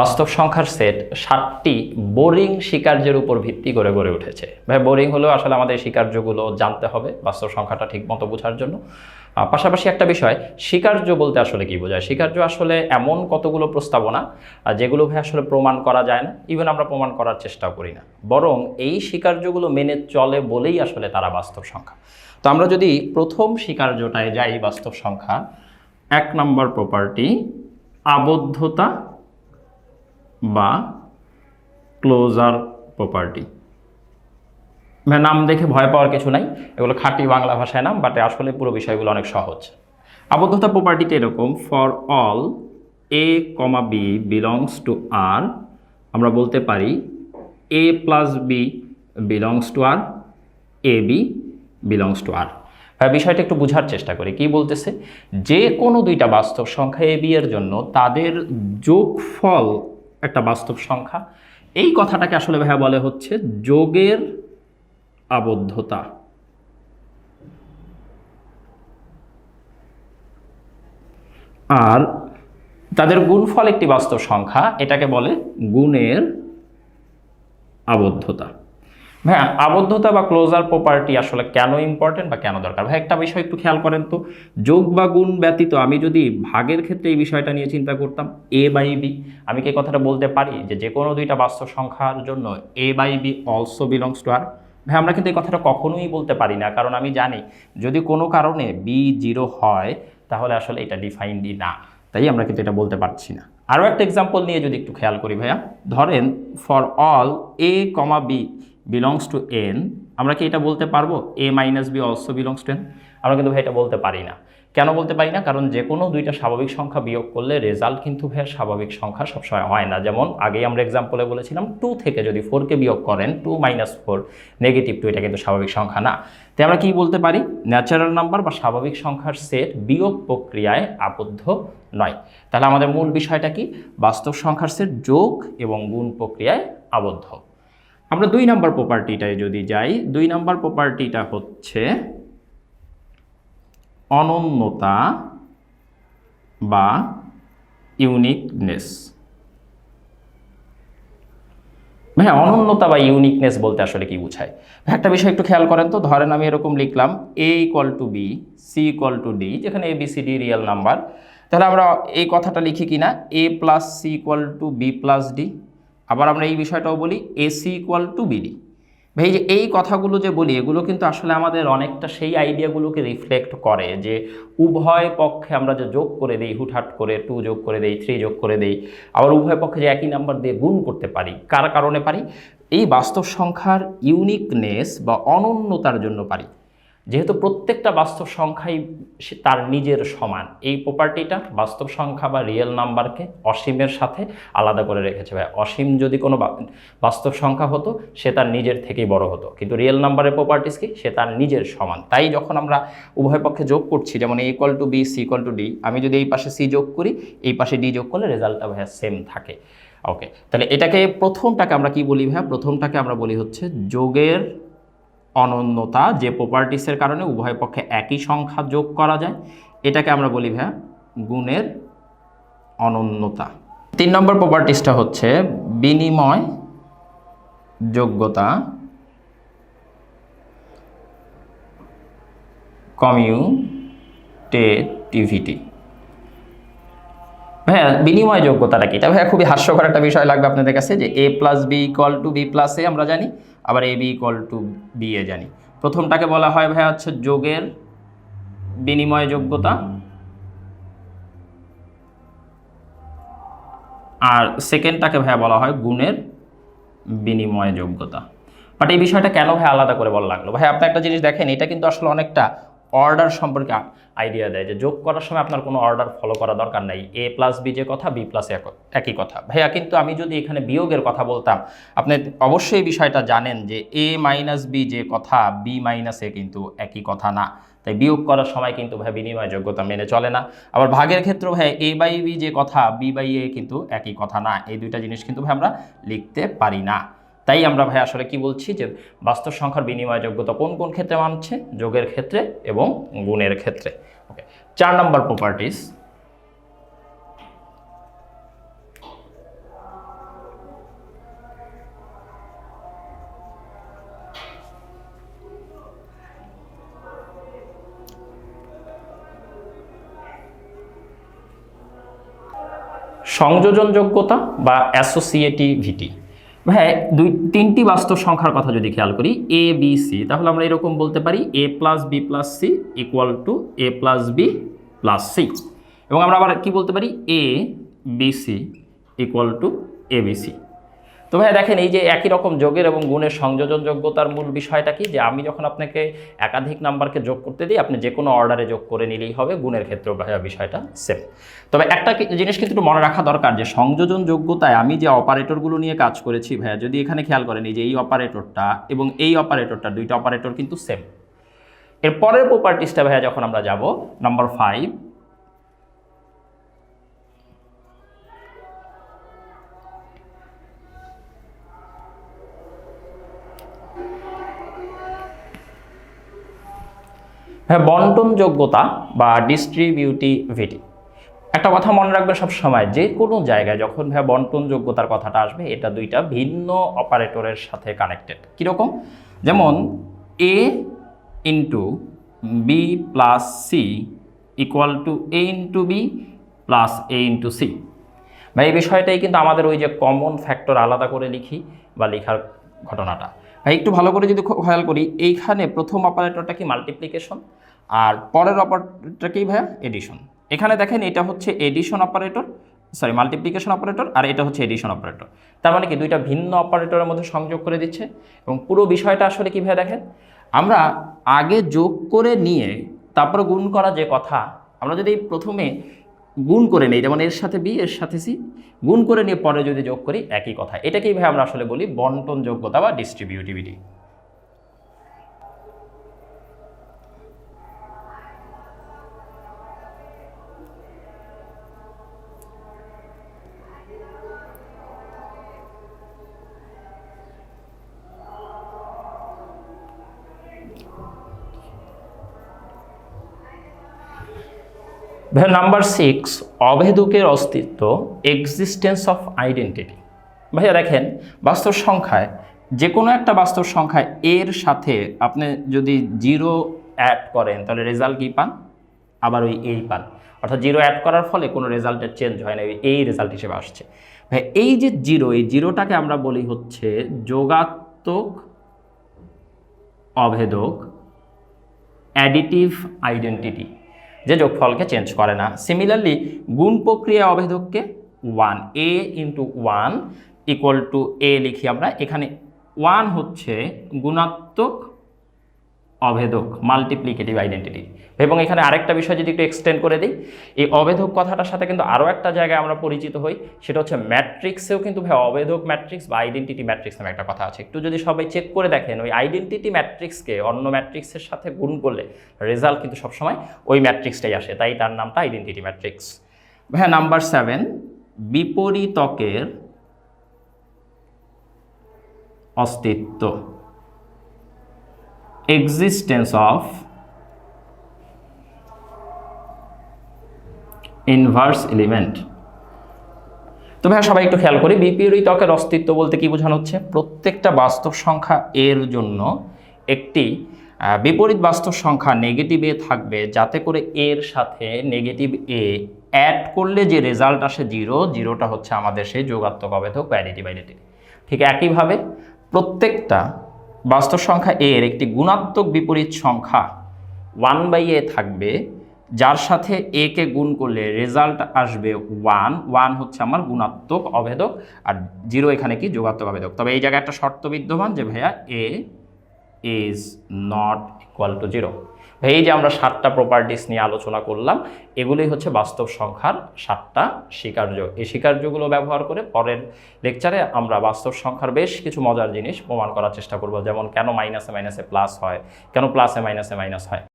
বাস্তব সংখ্যার set 7টি boring স্বীকার্যের উপর ভিত্তি করে গড়ে উঠেছে। ভাই বোরিং হলেও আসলে আমাদের স্বীকার্যগুলো জানতে হবে বাস্তব সংখ্যাটা ঠিকমতো বোঝার জন্য। পাশাপাশি একটা বিষয়, স্বীকার্য বলতে আসলে কি বোঝায়? স্বীকার্য আসলে এমন কতগুলো প্রস্তাবনা যেগুলো ভাই আসলে প্রমাণ করা যায় না, ইভেন আমরা প্রমাণ করার চেষ্টাও করি না, বরং এই স্বীকার্যগুলো মেনে চলে বলেই আসলে তারা বাস্তব সংখ্যা। তো আমরা যদি প্রথম স্বীকার্যটায় যাই, বাস্তব সংখ্যা 1 নম্বর প্রপার্টি আবদ্ধতা বা ক্লোজার প্রপার্টি। নাম দেখে ভয় পাওয়ার কিছু নাই, এগুলো খাঁটি বাংলা ভাষায় নাম, বাট আসলে পুরো বিষয়গুলো অনেক সহজ। আবদ্ধতা প্রপার্টিতে এরকম, for all a, b belongs to r, আমরা বলতে পারি a plus B belongs to r, a b belongs to r। বিষয়টা একটু বোঝার চেষ্টা করি। কি বলতেছে? যে কোনো দুইটা বাস্তব সংখ্যা a b এর জন্য তাদের যোগফল একটা বাস্তব সংখ্যা, এই কথাটাকে আসলে ভাইয়া বলে হচ্ছে যোগের আবদ্ধতা। আর তাদের গুণফল একটি বাস্তব সংখ্যা, এটাকে বলে গুণের আবদ্ধতা। ভাইয়া আবদ্ধতা বা ক্লোজার প্রপার্টি আসলে কেন ইম্পর্টেন্ট বা কেন দরকার? ভাই একটা বিষয় একটু খেয়াল করেন তো, যোগ বা গুণ ব্যতীত আমি যদি ভাগের ক্ষেত্রে এই বিষয়টা নিয়ে চিন্তা করতাম a বাই বি, আমি কি কথাটা বলতে পারি যে কোনো দুইটা বাস্তব সংখ্যার জন্য a by B also belongs to r? ভাই আমরা কিন্তু এই কথাটা কখনোই বলতে পারি না, কারণ আমি জানি যদি কোনো কারণে বি 0 হয় তাহলে আসলে এটা ডিফাইন্ডই না, তাই আমরা কিন্তু এটা বলতে পারছি না। আরও একটা এক্সাম্পল নিয়ে যদি একটু খেয়াল করি ভাইয়া, ধরেন for all a, B belongs to n, আমরা কি এটা বলতে পারবো a minus B also belongs to n? আমরা কিন্তু ভাই এটা বলতে পারি না। কেন বলতে পারি না? কারণ যে কোনো দুইটা স্বাভাবিক সংখ্যা বিয়োগ করলে রেজাল্ট কিন্তু ভাই স্বাভাবিক সংখ্যা সবসময় হয় না। যেমন আগেই আমরা এক্সাম্পলে বলেছিলাম 2 থেকে যদি 4কে বিয়োগ করেন 2 মাইনাস 4 নেগেটিভ 2, এটা কিন্তু স্বাভাবিক সংখ্যা না। তাই আমরা কি বলতে পারি? ন্যাচারাল নাম্বার বা স্বাভাবিক সংখ্যার সেট বিয়োগ প্রক্রিয়ায় আবদ্ধ নয়। তাহলে আমাদের মূল বিষয়টা কি? বাস্তব সংখ্যার সেট যোগ এবং গুণ প্রক্রিয়ায় আবদ্ধ। আমরা 2 নম্বর প্রপার্টিটায় যদি যাই, 2 নম্বর প্রপার্টিটা হচ্ছে অনন্যতা বা ইউনিকনেস। ভাই অনন্যতা বা ইউনিকনেস বলতে আসলে কি বোঝায়? একটা বিষয় একটু খেয়াল করেন তো, ধরেন আমি এরকম লিখলাম a = b, c = d, যেখানে a b c d real number. তাহলে আমরা এই কথাটা লিখি কিনা a plus c = b plus d। আবার আমরা এই বিষয়টাও বলি ac = bd। ভাই যে এই কথাগুলো যে বলি, এগুলো কিন্তু আসলে আমাদের অনেকটা সেই আইডিয়াগুলোকে রিফ্লেক্ট করে যে উভয় পক্ষে আমরা যে যোগ করে দিই, হুটহাট করে 2 যোগ করে দিই, 3 যোগ করে দিই, আবার উভয় পক্ষে যে একই নাম্বার দিয়ে গুণ করতে পারি, কার কারণে পারি? এই বাস্তব সংখ্যার ইউনিকনেস বা অনন্যতার জন্য পারি। যেহেতু প্রত্যেকটা বাস্তব সংখ্যাই তার নিজের সমান, এই প্রপার্টিটা বাস্তব সংখ্যা বা রিয়েল নাম্বারকে অসীমের সাথে আলাদা করে রেখেছে। ভাই অসীম যদি কোনো বাস্তব সংখ্যা হতো সে তার নিজের থেকেই বড় হতো, কিন্তু রিয়েল নাম্বারের প্রপার্টিস কি? সে তার নিজের সমান। তাই যখন আমরা উভয় পক্ষে যোগ করছি, যেমন a = b, c = d, আমি যদি এই পাশে c যোগ করি, এই পাশে d যোগ করলে রেজাল্টটা ভাইয়া সেম থাকে। ওকে, তাহলে এটাকে প্রথমটাকে আমরা কি বলি ভাইয়া? প্রথমটাকে আমরা বলি হচ্ছে যোগের অনন্যতা, যে প্রপার্টিসের কারণে উভয় পক্ষে একই সংখ্যা যোগ করা যায়, এটাকে আমরা বলি ভাইয়া গুণের অনন্যতা। 3 নম্বর প্রপার্টিসটা হচ্ছে বিনিময় যোগ্যতা, কমিউটেটিভিটি। ভাইয়া বিনিময় যোগ্যতাটা কি? এটা ভাইয়া খুবই হাস্যকর একটা বিষয় লাগবে আপনাদের কাছে, যে a plus B = b plus a আমরা জানি, আবার ab = b এ জানি। প্রথমটাকে বলা হয় ভাইয়া হচ্ছে যোগের বিনিময় যোগ্যতা, আর সেকেন্ডটাকে ভাইয়া বলা হয় গুণের বিনিময় যোগ্যতা। বাট এই বিষয়টা কেন ভাই আলাদা করে বলা লাগলো? ভাই আপনি একটা জিনিস দেখেন, এটা কিন্তু আসলে অনেকটা অর্ডার সম্পর্কে আইডিয়া দেয়, যে যোগ করার সময় আপনার কোনো অর্ডার ফলো করা দরকার নাই। a প্লাস বি যে কথা, b প্লাস a একই কথা। ভাইয়া কিন্তু আমি যদি এখানে বিয়োগের কথা বলতাম, আপনি অবশ্যই বিষয়টা জানেন যে a মাইনাস বি যে কথা, b মাইনাস a কিন্তু একই কথা না। তাই বিয়োগ করার সময় কিন্তু ভাই বিনিময় যোগ্যতা মেনে চলে না। আবার ভাগের ক্ষেত্রেও ভাই a বাই বি যে কথা, b বাই a কিন্তু একই কথা না। এই দুইটা জিনিস কিন্তু ভাই আমরা লিখতে পারি না। তাই আমরা ভাই আসলে কি বলছি, যে বাস্তব সংখ্যার বিনিময় যোগ্যতা কোন কোন ক্ষেত্রে মানছে? যোগের ক্ষেত্রে এবং গুণের ক্ষেত্রে। ওকে, 4 নম্বর প্রপার্টিস সংযোজনযোগ্যতা বা অ্যাসোসিয়েটিভিটি। হ্যাঁ, তিনটি বাস্তব সংখ্যার কথা যদি খেয়াল করি এ বি সি, তাহলে আমরা এরকম বলতে পারি A plus B plus C equal to A plus B plus C, এবং আমরা আবার কি বলতে পারি A B C equal to A B C. তো ভাইয়া দেখেন, এই যে একই রকম যোগের এবং গুণের সংযোজনযোগ্যতার মূল বিষয়টা কি, যে আমি যখন আপনাকে একাধিক নাম্বারকে যোগ করতে দিই, আপনি যে কোনো অর্ডারে যোগ করে নিলেই হবে। গুণের ক্ষেত্রেও ভাইয়া বিষয়টা সেম। তবে একটা জিনিস কিন্তু একটু মনে রাখা দরকার, যে সংযোজনযোগ্যতায় আমি যে অপারেটরগুলো নিয়ে কাজ করেছি ভাইয়া, যদি এখানে খেয়াল করেন এই যে এই অপারেটরটা এবং এই অপারেটরটা, দুইটা অপারেটর কিন্তু সেম। এর পরের প্রপার্টিসটা ভাইয়া যখন আমরা যাব নাম্বার 5, হ্যাঁ, বন্টনযোগ্যতা বা ডিস্ট্রিবিউটিভিটি। একটা কথা মনে রাখবেন সবসময়, যে কোনো জায়গায় যখন ভাইয়া বন্টনযোগ্যতার কথাটা আসবে, এটা দুইটা ভিন্ন অপারেটরের সাথে কানেক্টেড। কীরকম? যেমন A into B plus C equal to A into B plus A into C. ভাই এই বিষয়টাই কিন্তু আমাদের ওই যে কমন ফ্যাক্টর আলাদা করে লিখি বা লেখার ঘটনাটা। ভাই একটু ভালো করে যদি খেয়াল করি, এইখানে প্রথম অপারেটরটা কি মাল্টিপ্লিকেশন, আর পরের অপারেটরটা কি ভাইয়া এডিশন। এখানে দেখেন এটা হচ্ছে addition operator, sorry multiplication operator, আর এটা হচ্ছে এডিশন অপারেটর। তার মানে কি দুইটা ভিন্ন অপারেটরের মধ্যে সংযোগ করে দিচ্ছে। এবং পুরো বিষয়টা আসলে কী ভাইয়া দেখেন, আমরা আগে যোগ করে নিয়ে তারপরে গুণ করা যে কথা, আমরা যদি প্রথমে গুণ করে নেই, যেমন এর সাথে বি এর সাথে সি, গুণ করে নিয়ে পরে যদি যোগ করি একই কথা, এটাকেই ভাই আমরা আসলে বলি বন্টনযোগ্যতা বা ডিস্ট্রিবিউটিভিটি। নাম্বার 6, অভেদকের অস্তিত্ব, এক্সিস্টেন্স অফ আইডেন্টিটি। ভাইয়া দেখেন, বাস্তব সংখ্যায় যে কোনো একটা বাস্তব সংখ্যায় এর সাথে আপনি যদি 0 অ্যাড করেন, তাহলে রেজাল্ট কী পান? আবার ওই এই পান। অর্থাৎ 0 অ্যাড করার ফলে কোনো রেজাল্টের চেঞ্জ হয় না, এই রেজাল্ট হিসেবে আসছে। ভাই এই যে 0, এই 0টাকে আমরা বলি হচ্ছে যোগাত্মক অভেদক, অ্যাডিটিভ আইডেন্টিটি, যে যোগফলকে চেঞ্জ করে না। সিমিলারলি গুণ প্রক্রিয়া অভেদককে 1, এ ইন্টু 1 ইকুয়াল টু এ লিখি আমরা। এখানে 1 হচ্ছে গুণাত্মক অভেদক, মাল্টিপ্লিকেটিভ আইডেন্টিটি। এবং এখানে আরেকটা বিষয় যদি একটু এক্সটেন্ড করে দিই, এই অভেদক কথাটার সাথে কিন্তু আরও একটা জায়গায় আমরা পরিচিত হই, সেটা হচ্ছে ম্যাট্রিক্সেও কিন্তু ভাই অভেদক ম্যাট্রিক্স বা আইডেন্টিটি ম্যাট্রিক্স নামে একটা কথা আছে। একটু যদি সবাই চেক করে দেখেন, ওই আইডেন্টিটি ম্যাট্রিক্সকে অন্য ম্যাট্রিক্সের সাথে গুণ করলে রেজাল্ট কিন্তু সবসময় ওই ম্যাট্রিক্সটাই আসে, তাই তার নামটা আইডেন্টিটি ম্যাট্রিক্স। ভাই নাম্বার 7, বিপরীতকের অস্তিত্ব, existence of inverse element। তো ভাই সবাই একটু খেয়াল করি, বিপরীতকের অস্তিত্ব বলতে কি বোঝানো হচ্ছে? প্রত্যেকটা বাস্তব সংখ্যা এর জন্য একটি বিপরীত বাস্তব সংখ্যা নেগেটিভ এ থাকবে, যাতে করে এর সাথে নেগেটিভ এ অ্যাড করলে যে রেজাল্ট আসে 0, 0টা হচ্ছে আমাদের সেই যোগাত্মক অভেদক বা অ্যাডিটিভ আইডেন্টিটি। ঠিক একইভাবে প্রত্যেকটা বাস্তব সংখ্যা এর একটি গুণাত্মক বিপরীত সংখ্যা 1/a থাকবে, যার সাথে এ কে গুণ করলে রেজাল্ট আসবে 1, 1 হচ্ছে আমার গুণাত্মক অভেদক, আর 0 এখানে কি যোগাত্মক অভেদক। তবে এই জায়গায় একটা শর্ত বিদ্যমান, যে ভাইয়া এ ইজ নট ইকুয়াল টু 0। ভাই এই যে আমরা 7টা প্রপার্টিস নিয়ে আলোচনা করলাম, এগুলোই হচ্ছে বাস্তব সংখ্যার 7টা স্বীকার্য। এই স্বীকার্যগুলো ব্যবহার করে পরের লেকচারে আমরা বাস্তব সংখ্যার বেশ কিছু মজার জিনিস প্রমাণ করার চেষ্টা করব, যেমন কেন মাইনাসে মাইনাসে প্লাস হয়, কেন প্লাসে মাইনাসে মাইনাস হয়।